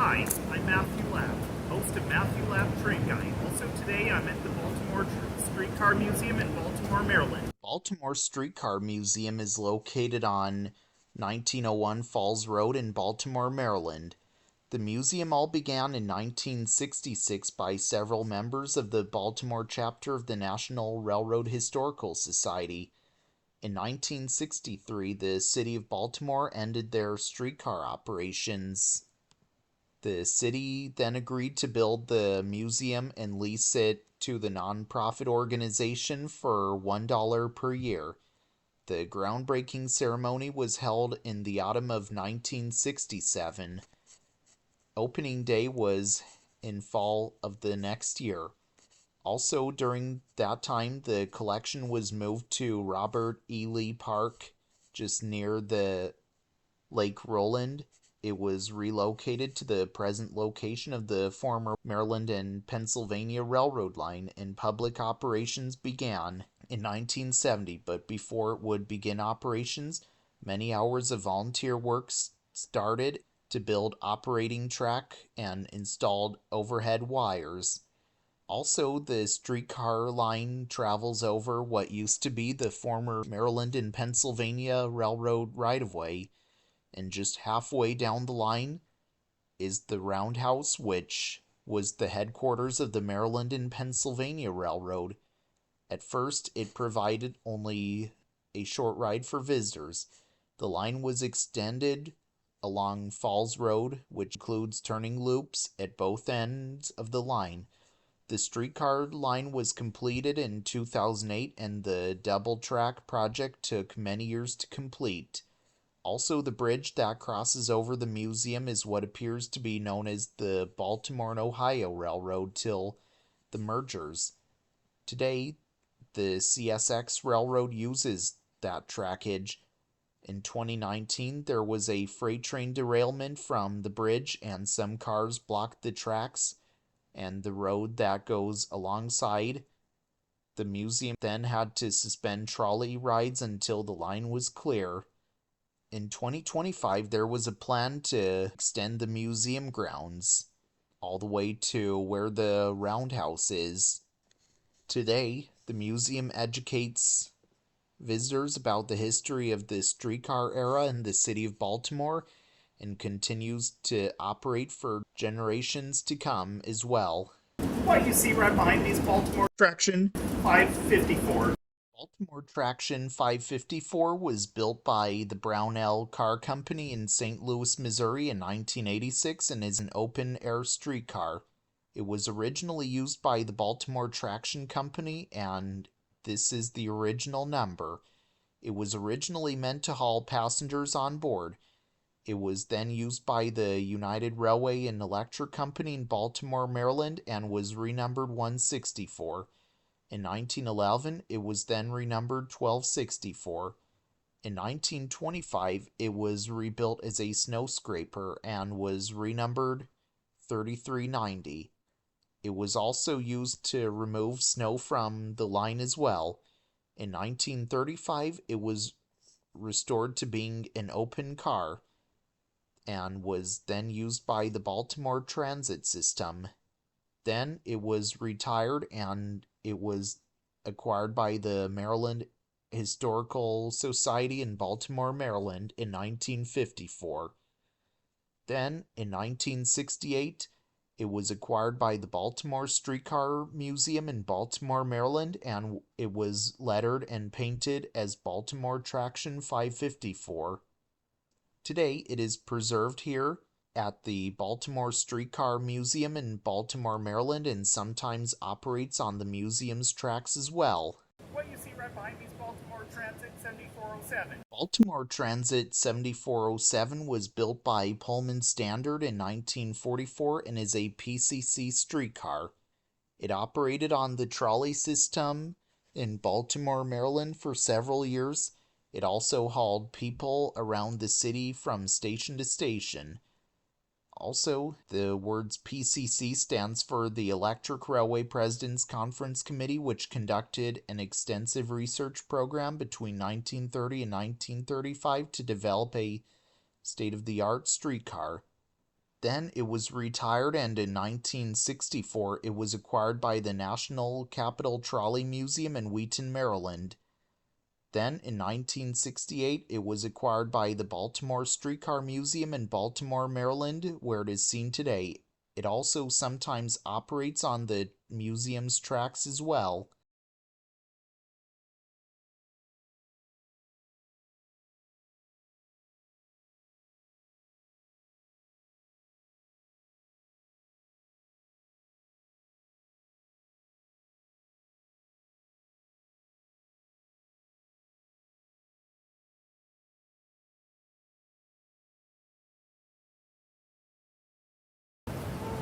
Hi, I'm Matthew Lapp, host of Matthew Lapp Train Guide. Also today I'm at the Baltimore Streetcar Museum in Baltimore, Maryland. Baltimore Streetcar Museum is located on 1901 Falls Road in Baltimore, Maryland. The museum all began in 1966 by several members of the Baltimore chapter of the National Railroad Historical Society. In 1963, the city of Baltimore ended their streetcar operations. The city then agreed to build the museum and lease it to the nonprofit organization for $1 per year. The groundbreaking ceremony was held in the autumn of 1967. Opening day was in fall of the next year. Also, during that time, the collection was moved to Robert E. Lee Park, just near the Lake Roland. It was relocated to the present location of the former Maryland and Pennsylvania Railroad line, and public operations began in 1970. But before it would begin operations, many hours of volunteer work started to build operating track and installed overhead wires. Also, the streetcar line travels over what used to be the former Maryland and Pennsylvania Railroad right-of-way, and just halfway down the line is the roundhouse, which was the headquarters of the Maryland and Pennsylvania Railroad. At first, it provided only a short ride for visitors. The line was extended along Falls Road, which includes turning loops at both ends of the line. The streetcar line was completed in 2008, and the double track project took many years to complete. Also, the bridge that crosses over the museum is what appears to be known as the Baltimore and Ohio Railroad till the mergers. Today, the CSX Railroad uses that trackage. In 2019, there was a freight train derailment from the bridge, and some cars blocked the tracks and the road that goes alongside. The museum then had to suspend trolley rides until the line was clear. In 2025, there was a plan to extend the museum grounds all the way to where the roundhouse is. Today, the museum educates visitors about the history of the streetcar era in the city of Baltimore and continues to operate for generations to come as well. What you see right behind me is Baltimore Traction 554. Baltimore Traction 554 was built by the Brownell Car Company in St. Louis, Missouri in 1986 and is an open-air streetcar. It was originally used by the Baltimore Traction Company, and this is the original number. It was originally meant to haul passengers on board. It was then used by the United Railway and Electric Company in Baltimore, Maryland, and was renumbered 164. In 1911, it was then renumbered 1264. In 1925, it was rebuilt as a snow scraper and was renumbered 3390. It was also used to remove snow from the line as well. In 1935, it was restored to being an open car and was then used by the Baltimore Transit System. Then it was retired and it was acquired by the Maryland Historical Society in Baltimore, Maryland in 1954. Then, in 1968, it was acquired by the Baltimore Streetcar Museum in Baltimore, Maryland, and it was lettered and painted as Baltimore Traction 554. Today, it is preserved here at the Baltimore Streetcar Museum in Baltimore, Maryland, and sometimes operates on the museum's tracks as well. What you see right behind me is Baltimore Transit 7407. Baltimore Transit 7407 was built by Pullman Standard in 1944 and is a PCC streetcar. It operated on the trolley system in Baltimore, Maryland for several years. It also hauled people around the city from station to station. Also, the words PCC stands for the Electric Railway President's Conference Committee, which conducted an extensive research program between 1930 and 1935 to develop a state-of-the-art streetcar. Then it was retired, and in 1964 it was acquired by the National Capital Trolley Museum in Wheaton, Maryland. Then in 1968 it was acquired by the Baltimore Streetcar Museum in Baltimore, Maryland, where it is seen today. It also sometimes operates on the museum's tracks as well.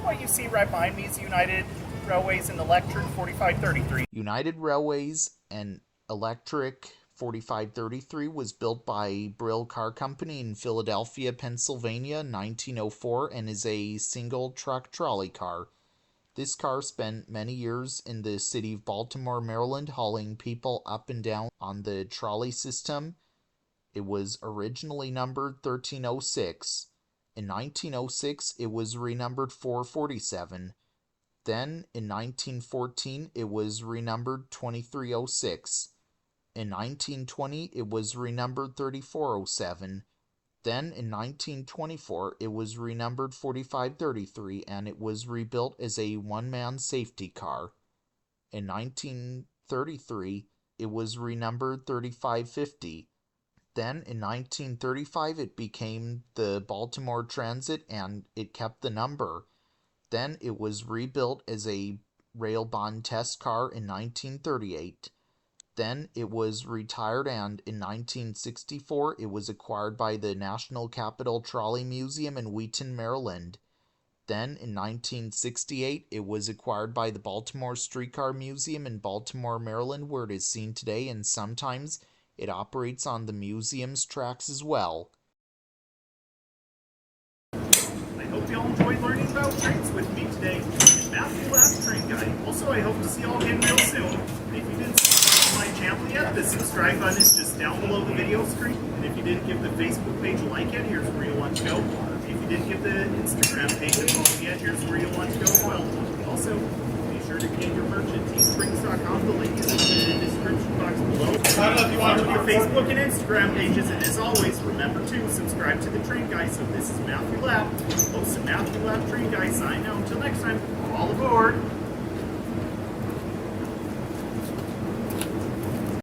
What you see right behind me is United Railways and Electric 4533. United Railways and Electric 4533 was built by Brill Car Company in Philadelphia, Pennsylvania in 1904 and is a single truck trolley car. This car spent many years in the city of Baltimore, Maryland, hauling people up and down on the trolley system. It was originally numbered 1306. In 1906, it was renumbered 447. Then, in 1914, it was renumbered 2306. In 1920, it was renumbered 3407. Then, in 1924, it was renumbered 4533, and it was rebuilt as a one-man safety car. In 1933, it was renumbered 3550. Then, in 1935, it became the Baltimore Transit, and it kept the number. Then it was rebuilt as a rail bond test car in 1938. Then it was retired, and in 1964 it was acquired by the National Capital Trolley Museum in Wheaton, Maryland. Then in 1968 it was acquired by the Baltimore Streetcar Museum in Baltimore, Maryland, where it is seen today, and sometimes it operates on the museum's tracks as well. I hope you all enjoyed learning about trains with me today. And Matthew Last Train Guide. Also, I hope to see you all again real soon. And if you didn't subscribe to my channel yet, the subscribe button is just down below the video screen. And if you didn't give the Facebook page a like yet, here's where you want to go. If you didn't give the Instagram page a follow yet, here's where you want to go as well. Also, be sure to get your merch at teesprings.com. The link is in the description box below. Follow your Facebook and Instagram pages, and as always, remember to subscribe to the Train Guy. So this is Matthew Lapp, host of Matthew Lapp Train Guy, signing out. Until next time, all aboard.